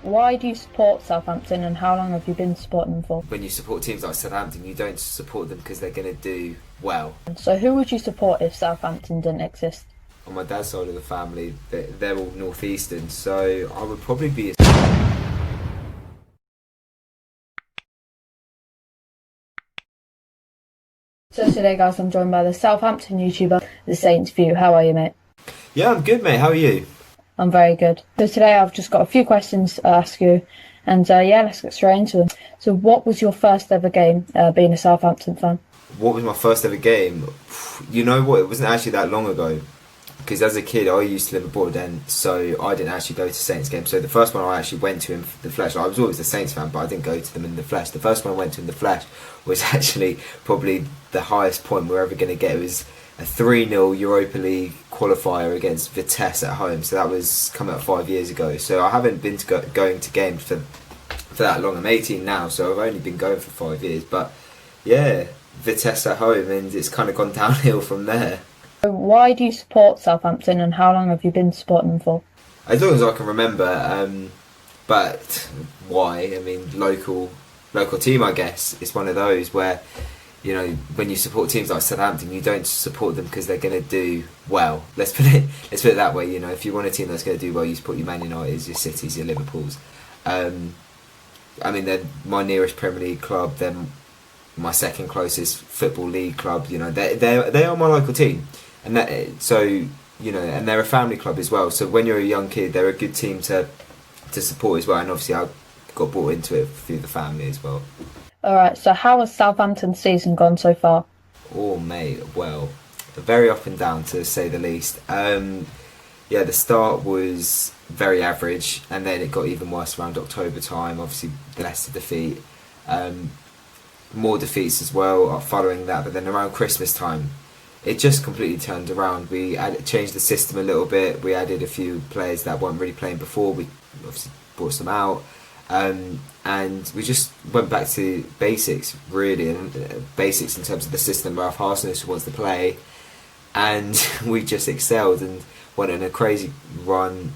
Why do you support Southampton and how long have you been supporting them for? When you support teams like Southampton, you don't support them because they're going to do well. So who would you support if Southampton didn't exist? On my dad's side of the family, they're all northeastern, so I would probably be. So today guys I'm joined by the Southampton YouTuber, The Saints View. How are you, mate? Yeah, I'm good, mate. How are you? I'm very good. So today I've just got a few questions to ask you and let's get straight into them. So what was your first ever game being a Southampton fan? What was my first ever game? You know what? It wasn't actually that long ago. Because as a kid, I used to live abroad then, so I didn't actually go to Saints games. So the first one I actually went to in the flesh, I was always a Saints fan, but I didn't go to them in the flesh. The first one I went to in the flesh was actually probably the highest point we're ever going to get. It was a 3-0 Europa League qualifier against Vitesse at home. So that was coming up 5 years ago. So I haven't been to going to games for that long. I'm 18 now, so I've only been going for 5 years. But yeah, Vitesse at home, and it's kind of gone downhill from there. So why do you support Southampton and how long have you been supporting them for? As long as I can remember, but why? I mean, local team, I guess. It's one of those where, you know, when you support teams like Southampton, you don't support them because they're going to do well. Let's put it that way. You know, if you want a team that's going to do well, you support your Man Uniteds, your Cities, your Liverpools. I mean, they're my nearest Premier League club. They're my second closest football league club. You know, they are my local team. And so, you know, and they're a family club as well. So when you're a young kid, they're a good team to support as well. And obviously, I got brought into it through the family as well. All right. So how has Southampton's season gone so far? Oh, mate. Well, very up and down to say the least. Yeah, the start was very average, and then it got even worse around October time. Obviously, the Leicester defeat, more defeats as well following that. But then around Christmas time, it just completely turned around. We changed the system a little bit. We added a few players that weren't really playing before. We obviously brought some out, and we just went back to basics, really, and basics in terms of the system Ralph Hasenhüttl wants to play, and we just excelled and went on a crazy run,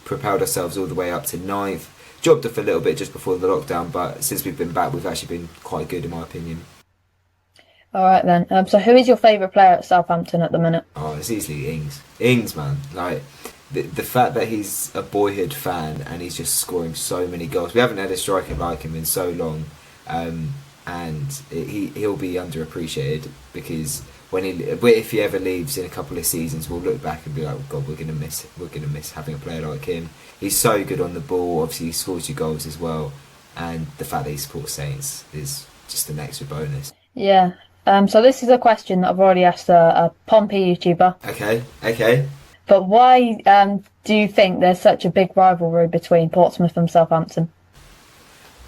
propelled ourselves all the way up to 9th. Dropped off a little bit just before the lockdown, but since we've been back, we've actually been quite good, in my opinion. All right then. So who is your favourite player at Southampton at the minute? Oh, it's easily Ings. Ings, man. Like the fact that he's a boyhood fan and he's just scoring so many goals. We haven't had a striker like him in so long, and he'll be underappreciated because if he ever leaves in a couple of seasons, we'll look back and be like, oh, God, we're gonna miss having a player like him. He's so good on the ball. Obviously, he scores you goals as well, and the fact that he supports Saints is just an extra bonus. Yeah. So this is a question that I've already asked a Pompey YouTuber. Okay. But why do you think there's such a big rivalry between Portsmouth and Southampton?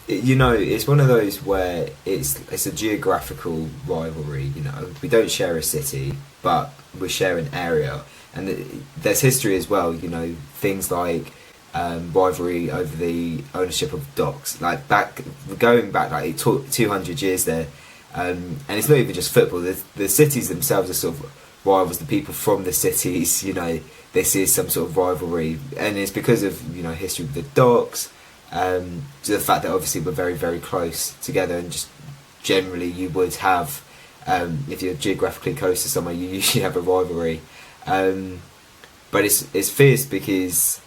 You know, it's one of those where it's a geographical rivalry. You know, we don't share a city, but we share an area, and there's history as well. You know, things like rivalry over the ownership of docks, like going back like 200 years there. And it's not even just football. The cities themselves are sort of rivals. The people from the cities, you know, this is some sort of rivalry, and it's because of, you know, history with the docks, to the fact that obviously we're very, very close together, and just generally you would have, if you're geographically close to somewhere, you usually have a rivalry. But it's fierce because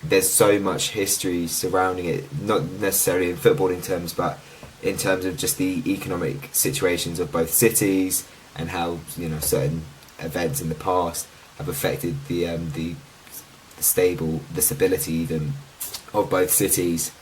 there's so much history surrounding it, not necessarily in footballing terms, but in terms of just the economic situations of both cities and how, you know, certain events in the past have affected the stability even of both cities.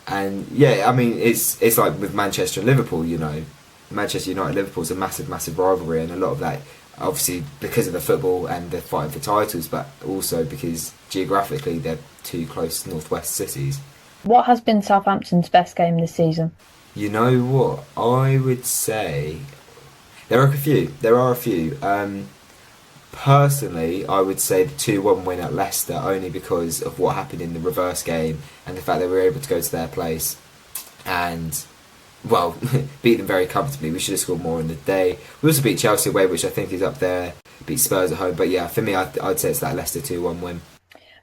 And yeah, I mean, it's like with Manchester and Liverpool. You know, Manchester United Liverpool's a massive rivalry, and a lot of that obviously because of the football and they're fighting for titles, but also because geographically they're two close northwest cities. What has been Southampton's best game this season? You know what? I would say there are a few. Personally, I would say the 2-1 win at Leicester, only because of what happened in the reverse game and the fact that we were able to go to their place and, well, beat them very comfortably. We should have scored more in the day. We also beat Chelsea away, which I think is up there. Beat Spurs at home. But yeah, for me, I'd say it's that Leicester 2-1 win.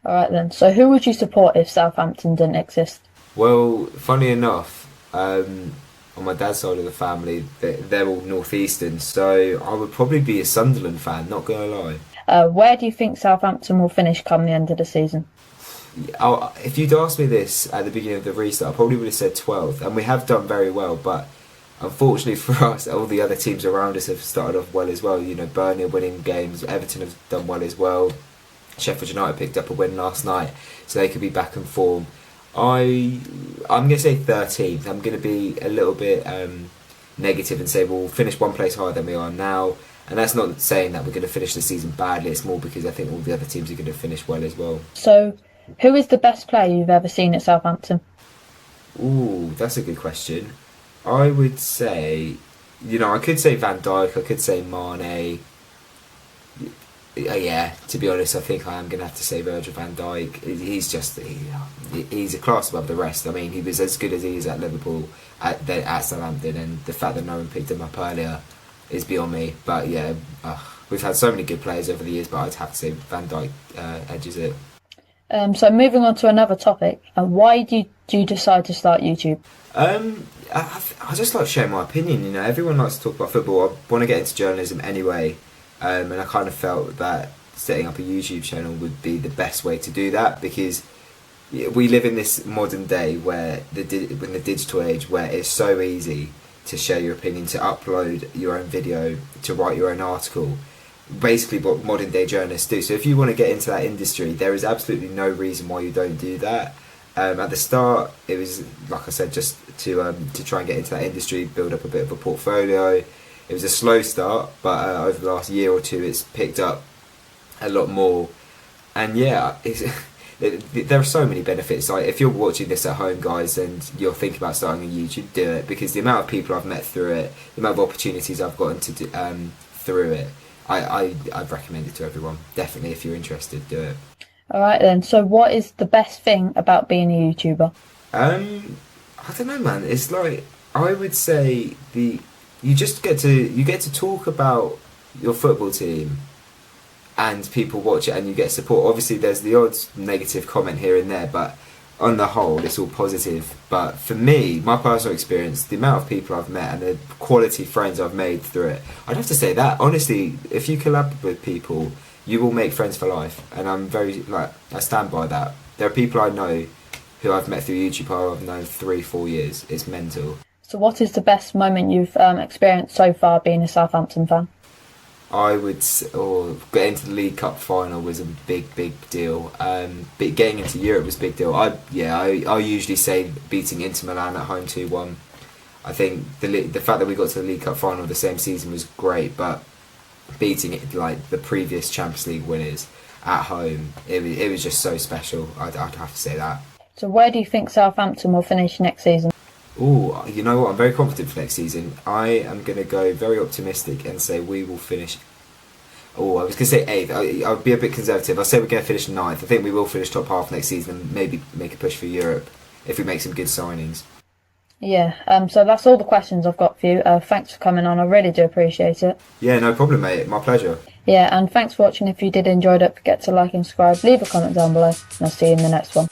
All right then. So who would you support if Southampton didn't exist? Well, funny enough, on my dad's side of the family, they're all northeastern, so I would probably be a Sunderland fan. Not gonna lie. Where do you think Southampton will finish come the end of the season? If you'd asked me this at the beginning of the restart, I probably would have said 12th, and we have done very well, but unfortunately for us, all the other teams around us have started off well as well. You know, Burnley are winning games, Everton have done well as well, Sheffield United picked up a win last night, so they could be back in form. I'm going to say 13th. I'm going to be a little bit negative and say we'll finish one place higher than we are now. And that's not saying that we're going to finish the season badly. It's more because I think all the other teams are going to finish well as well. So, who is the best player you've ever seen at Southampton? Ooh, that's a good question. I would say, I could say Van Dijk, I could say Mane. Yeah, to be honest, I think I am going to have to say Virgil van Dijk. He's a class above the rest. I mean, he was as good as he is at Liverpool, at Southampton, and the fact that no one picked him up earlier is beyond me. But yeah, we've had so many good players over the years, but I'd have to say Van Dijk edges it. So moving on to another topic, why do you decide to start YouTube? I just like sharing my opinion. Everyone likes to talk about football. I want to get into journalism anyway. And I kind of felt that setting up a YouTube channel would be the best way to do that, because we live in this modern day where in the digital age where it's so easy to share your opinion, to upload your own video, to write your own article, basically what modern day journalists do. So if you want to get into that industry, there is absolutely no reason why you don't do that. At the start, it was, like I said, just to try and get into that industry, build up a bit of a portfolio. It was a slow start, but over the last year or two, it's picked up a lot more. And yeah, there are so many benefits. Like, if you're watching this at home, guys, and you're thinking about starting a YouTube, do it, because the amount of people I've met through it, the amount of opportunities I've gotten to do, through it, I'd recommend it to everyone. Definitely, if you're interested, do it. All right then. So, what is the best thing about being a YouTuber? I don't know, man. It's like, I would say you get to talk about your football team, and people watch it, and you get support. Obviously, there's the odd negative comment here and there, but on the whole, it's all positive. But for me, my personal experience, the amount of people I've met and the quality friends I've made through it, I'd have to say that honestly, if you collab with people, you will make friends for life, and I stand by that. There are people I know who I've met through YouTube who I've known 3-4 years. It's mental. So what is the best moment you've experienced so far being a Southampton fan? I would, getting to the League Cup final was a big deal. But getting into Europe was a big deal. I usually say beating Inter Milan at home 2-1. I think the fact that we got to the League Cup final the same season was great, but beating it like the previous Champions League winners at home, it was just so special. I'd have to say that. So where do you think Southampton will finish next season? Oh, you know what? I'm very confident for next season. I am going to go very optimistic and say we will finish. Oh, I was going to say 8th. I'll be a bit conservative. I'll say we're going to finish 9th. I think we will finish top half next season and maybe make a push for Europe if we make some good signings. Yeah, so that's all the questions I've got for you. Thanks for coming on. I really do appreciate it. Yeah, no problem, mate. My pleasure. Yeah, and thanks for watching. If you did enjoy it, don't forget to like and subscribe. Leave a comment down below, and I'll see you in the next one.